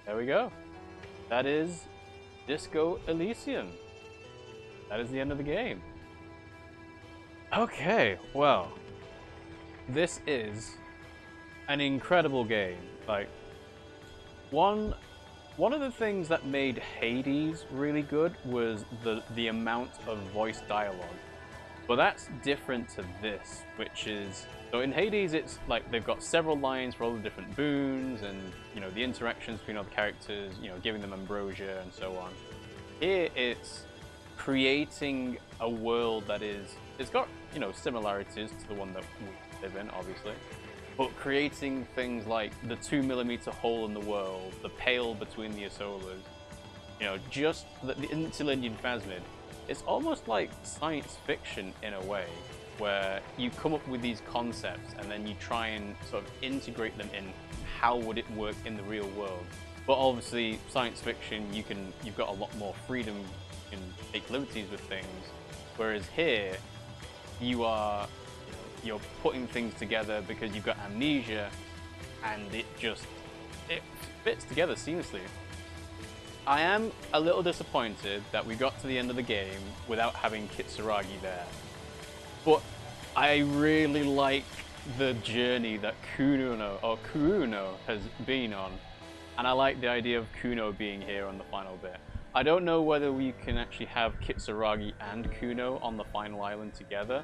there we go. That is Disco Elysium. That is the end of the game. Okay, well, this is an incredible game. Like, one of the things that made Hades really good was the amount of voice dialogue. But that's different to this, which is... So in Hades, it's like they've got several lines for all the different boons and, you know, the interactions between all the characters, you know, giving them ambrosia and so on. Here, it's creating a world that is... It's got, you know, similarities to the one that we live in, obviously. But creating things like the 2mm hole in the world, the pale between the Asolas, you know, just the interlinear phasmid. It's almost like science fiction in a way, where you come up with these concepts and then you try and sort of integrate them in how would it work in the real world. But obviously, science fiction, you've got a lot more freedom, you can take liberties with things. Whereas here, you're putting things together because you've got amnesia, and it fits together seamlessly. I am a little disappointed that we got to the end of the game without having Kitsuragi there. But I really like the journey that Kuno has been on. And I like the idea of Kuno being here on the final bit. I don't know whether we can actually have Kitsuragi and Kuno on the final island together.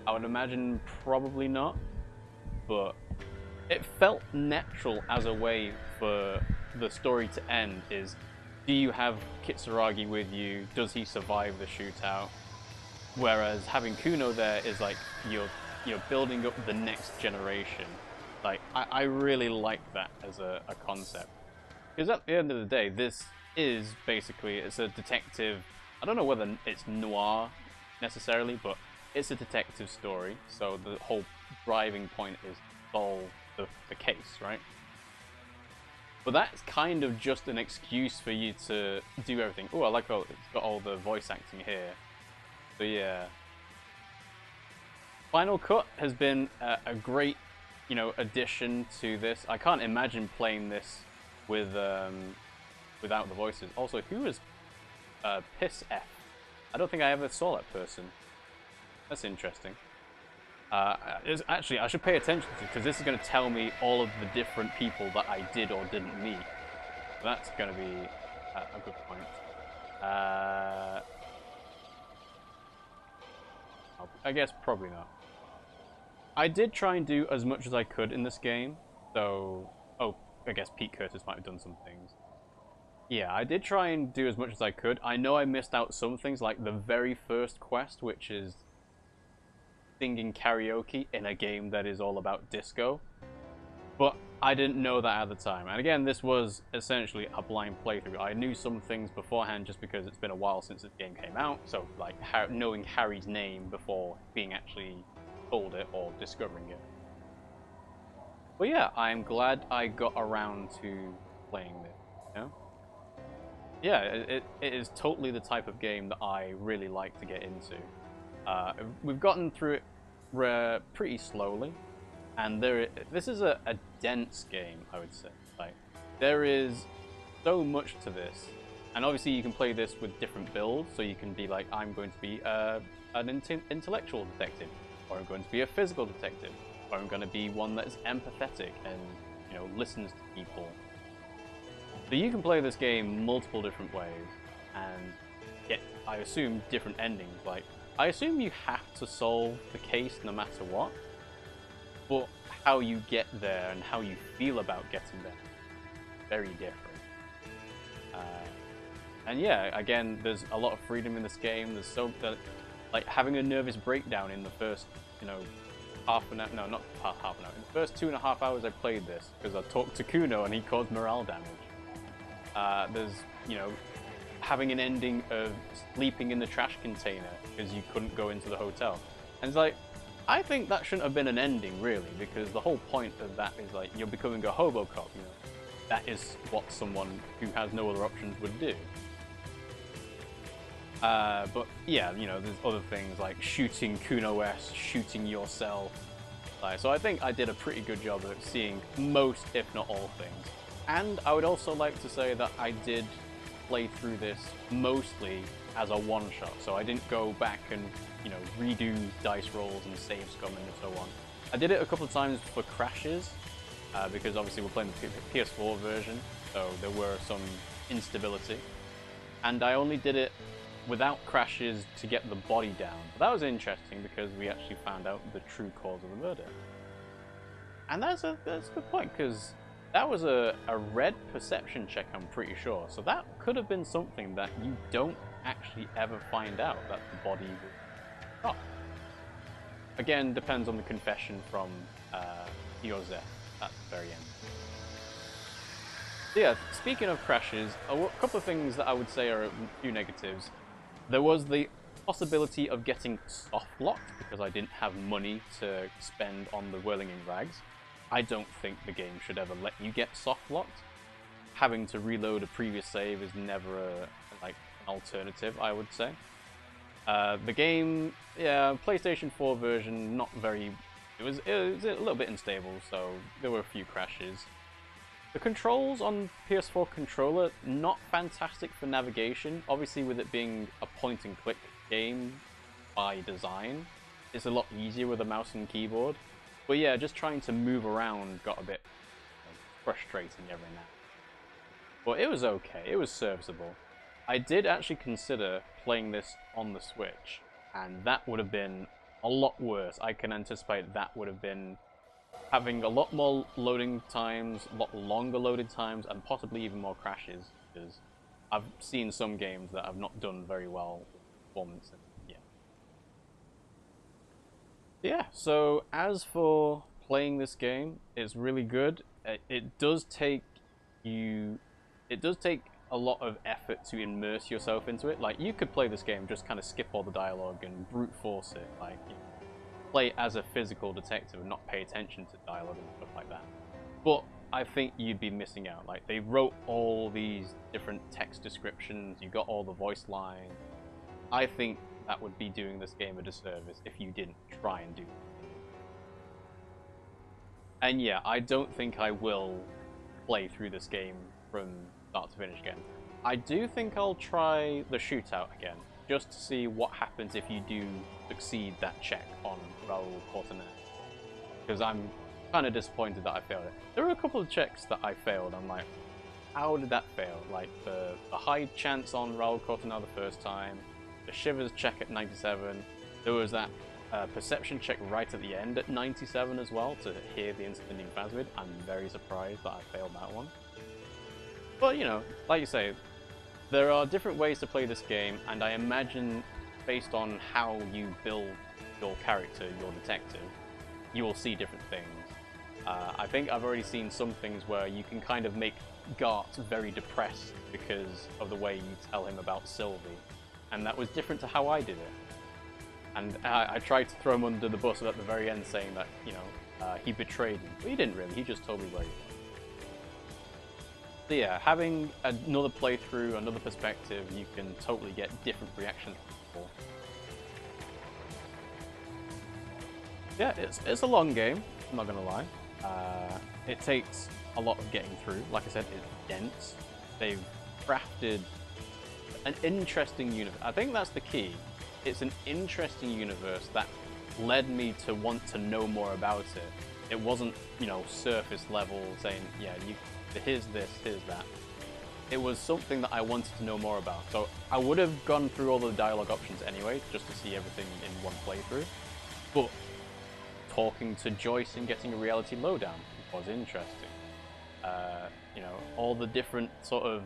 I would imagine probably not. But it felt natural as a way for the story to end is, do you have Kitsuragi with you? Does he survive the shootout? Whereas having Kuno there is like you're building up the next generation. Like I really like that as a concept. Because at the end of the day, this is basically, it's a detective. I don't know whether it's noir necessarily, but it's a detective story. So the whole driving point is to solve the case, right? But that's kind of just an excuse for you to do everything. Oh, I like how it's got all the voice acting here. So yeah. Final Cut has been a great, you know, addition to this. I can't imagine playing this with without the voices. Also, who is Piss F? I don't think I ever saw that person. That's interesting. Actually, I should pay attention to, because this is going to tell me all of the different people that I did or didn't meet. That's going to be a good point. I guess probably not. I did try and do as much as I could in this game, so... Oh, I guess Pete Curtis might have done some things. Yeah, I did try and do as much as I could. I know I missed out some things, like the very first quest, which is singing karaoke in a game that is all about disco. But I didn't know that at the time. And again, this was essentially a blind playthrough. I knew some things beforehand just because it's been a while since the game came out. So, like, knowing Harry's name before being actually told it or discovering it. But yeah, I'm glad I got around to playing this, you know? Yeah, it is totally the type of game that I really like to get into. We've gotten through it pretty slowly, and this is a dense game, I would say. Like, there is so much to this, and obviously you can play this with different builds, so you can be like, I'm going to be an intellectual detective, or I'm going to be a physical detective, or I'm going to be one that is empathetic and, you know, listens to people. So you can play this game multiple different ways, and get, I assume, different endings. Like, I assume you have to solve the case no matter what, but how you get there and how you feel about getting there, very different. And yeah, again, there's a lot of freedom in this game. There's like having a nervous breakdown in the first, you know, half an hour. No, not half an hour. In the first 2.5 hours I played this, because I talked to Kuno and he caused morale damage. There's, you know, having an ending of sleeping in the trash container because you couldn't go into the hotel. And it's like, I think that shouldn't have been an ending, really, because the whole point of that is, like, you're becoming a hobo-cop, you know. That is what someone who has no other options would do. But, yeah, you know, there's other things, like shooting Kuno S, shooting yourself. So I think I did a pretty good job of seeing most, if not all, things. And I would also like to say that I did play through this mostly as a one-shot, so I didn't go back and, you know, redo dice rolls and save scumming and so on. I did it a couple of times for crashes, because obviously we're playing the PS4 version, so there were some instability. And I only did it without crashes to get the body down. But that was interesting because we actually found out the true cause of the murder. And that's a good point, because that was a red perception check, I'm pretty sure. So that could have been something that you don't actually ever find out, that the body was shot. Again, depends on the confession from Josef at the very end. So yeah, speaking of crashes, a couple of things that I would say are a few negatives. There was the possibility of getting soft locked because I didn't have money to spend on the Whirling in Rags. I don't think the game should ever let you get soft locked. Having to reload a previous save is never an alternative, I would say. The game, yeah, PlayStation 4 version, not very. It was a little bit unstable, so there were a few crashes. The controls on PS4 controller, not fantastic for navigation. Obviously, with it being a point-and-click game by design, it's a lot easier with a mouse and keyboard. But yeah, just trying to move around got a bit frustrating every now. But it was okay. It was serviceable. I did actually consider playing this on the Switch, and that would have been a lot worse. I can anticipate that would have been having a lot more loading times, a lot longer loading times, and possibly even more crashes, because I've seen some games that have not done very well with performance. And yeah, so as for playing this game, it's really good. It does take a lot of effort to immerse yourself into it. Like, you could play this game, just kind of skip all the dialogue and brute force it, like, you know, play as a physical detective and not pay attention to dialogue and stuff like that. But I think you'd be missing out. Like, they wrote all these different text descriptions, you got all the voice lines. I think that would be doing this game a disservice if you didn't try and do it. And yeah, I don't think I will play through this game from start to finish again. I do think I'll try the shootout again, just to see what happens if you do succeed that check on Raul Cortana. Because I'm kind of disappointed that I failed it. There were a couple of checks that I failed. I'm like, how did that fail? Like the high chance on Raul Cortana the first time, the Shivers check at 97, there was that perception check right at the end at 97 as well to hear the incident phasmid. I'm very surprised that I failed that one. But, you know, like you say, there are different ways to play this game, and I imagine based on how you build your character, your detective, you will see different things. I think I've already seen some things where you can kind of make Gart very depressed because of the way you tell him about Sylvie, and that was different to how I did it. And I tried to throw him under the bus at the very end, saying that, you know, he betrayed me. But he didn't really, he just told me where he was. So yeah, having another playthrough, another perspective, you can totally get different reactions from people. Yeah, it's a long game, I'm not gonna lie. It takes a lot of getting through. Like I said, it's dense. They've crafted an interesting universe. I think that's the key. It's an interesting universe that led me to want to know more about it. It wasn't, you know, surface level saying, yeah, here's this, here's that. It was something that I wanted to know more about. So I would have gone through all the dialogue options anyway, just to see everything in one playthrough. But talking to Joyce and getting a reality lowdown was interesting. You know, all the different sort of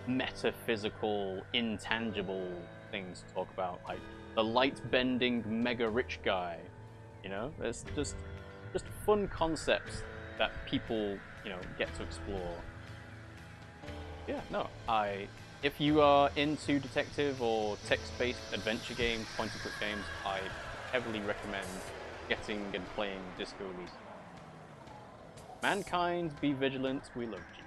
metaphysical, intangible things to talk about, like the light-bending mega rich guy. You know, there's just fun concepts that people, you know, get to explore. Yeah, no, if you are into detective or text-based adventure games, point-and-click games, I heavily recommend getting and playing Disco Elysium. Mankind, be vigilant, we love you.